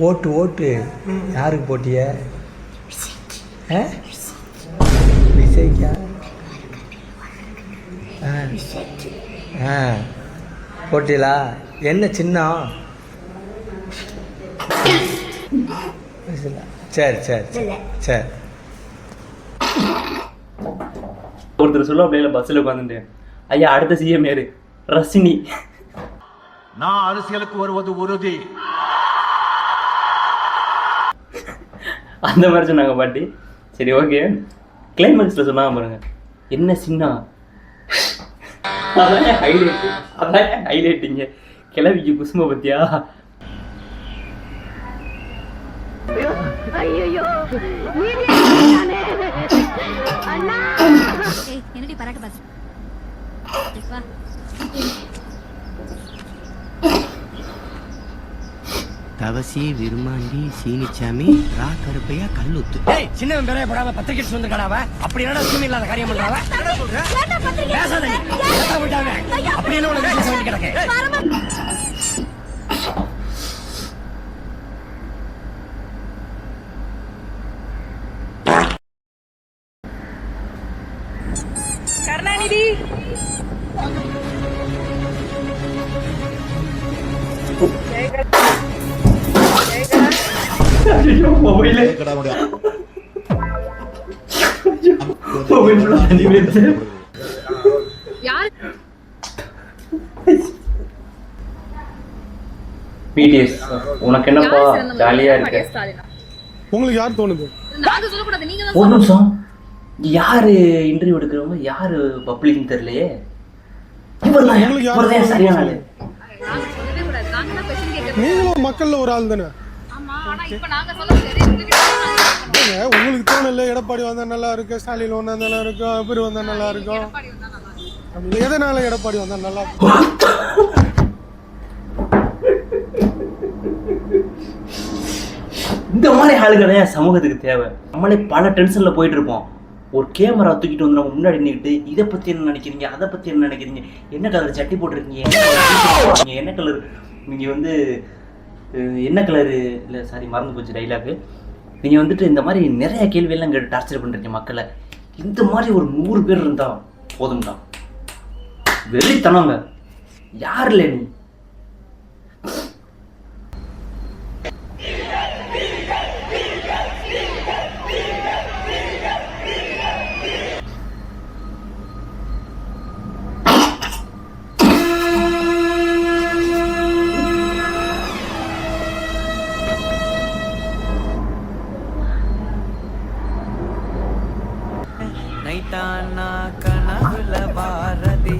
ஓட்டு ஓட்டு யாருக்கு போட்டிய? விஜய்க்கா? போட்டியலா? என்ன சின்னம்? சரி சரி சரி. ஒருத்தர் சொல்ல அப்படியே பஸ்ஸில் உட்காந்துட்டு, ஐயா அடுத்த சிஎம் யாரு? ரசினி. நான் அரசியலுக்கு வருவது உறுதி. அந்த மாதிரி சொன்னாங்க பாட்டி. சரி ஓகே. கிளைமேக்ஸில் சொன்னாங்க பாருங்க, என்ன சின்ன அதான் ஹைலைட், அதான் ஹைலைட்டிங்க. கிளவிக்கு குசும பத்தியா? என்னடி பராட்டு பாஸ் தவசி விருமாண்டி சீனிச்சாமி ரா கருப்பையா கல்லுத்து. ஏய் சின்னவன் பேரே படாம பத்திரிக்கை வந்திருக்காடாவ. அப்படி என்னடா சூமி இல்லாத காரியம் பண்றாவ? என்ன சொல்ற? பேசாத நீ. ஏத்தா விட்டாங்க. அப்படி என்ன உனக்கு பேச வேண்டி கிடக்கு? கருணாநிதி மொபைலே பிடிஎஸ் உனக்கு என்னப்பா ஜாலியா இருக்கு? உங்களுக்கு யார் தோணுது? ஒரு நிமிஷம், யாரு இன்டர்வியூ எடுக்கிறவங்க யாரு பப்ளிக்னு தெரியலையே. இவர்தான் சரியான ஆளு. நீங்களும் மக்கள்ல ஒரு ஆள் தானே. உங்களுக்கு தோணல எடப்பாடி வந்தா நல்லா இருக்கு, ஸ்டாலின் வந்தா நல்லா இருக்கும், இவர் வந்தா நல்லா இருக்கும். எதனால எடப்பாடி வந்தா நல்லா இருக்கும்? இந்த மாதிரி ஆளுகளே சமூகத்துக்கு தேவை. நம்மளே பல டென்ஷன்ல போயிட்டு இருப்போம். ஒரு கேமரா தூக்கிட்டு வந்து நம்ம முன்னாடி நின்றுட்டு இதை பத்தி என்ன நினைக்கிறீங்க, அதை பத்தி என்ன நினைக்கிறீங்க, என்ன கலர் சட்டி போட்டிருக்கீங்க, என்ன கலர் நீங்க வந்து என்ன கலரு இல்லை சாரி மறந்து போச்சு டைலாக்கு. நீங்க வந்துட்டு இந்த மாதிரி நிறைய கேள்வியெல்லாம் கேட்டு டார்ச்சர் பண்றீங்க மக்களை. இந்த மாதிரி ஒரு 100 பேர் இருந்தா போதும்டா. வெறித்தனங்க யாருல நீ? நைட்டானா கனவுல பாரதி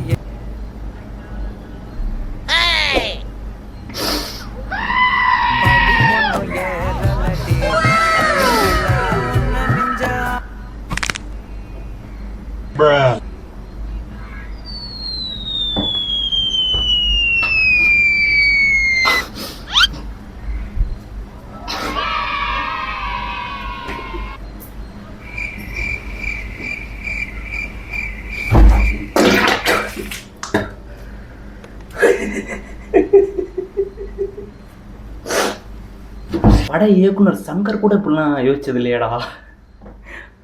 பட இயக்குனர் சங்கர் கூட இப்படிலாம் யோசிச்சது இல்லையாடா.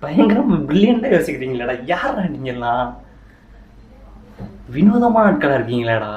பயங்கரம் பிரில்லியண்டா யோசிக்கிறீங்களாடா. யாரா நீங்கெல்லாம்? வினோதமான ஆட்களா இருக்கீங்களாடா.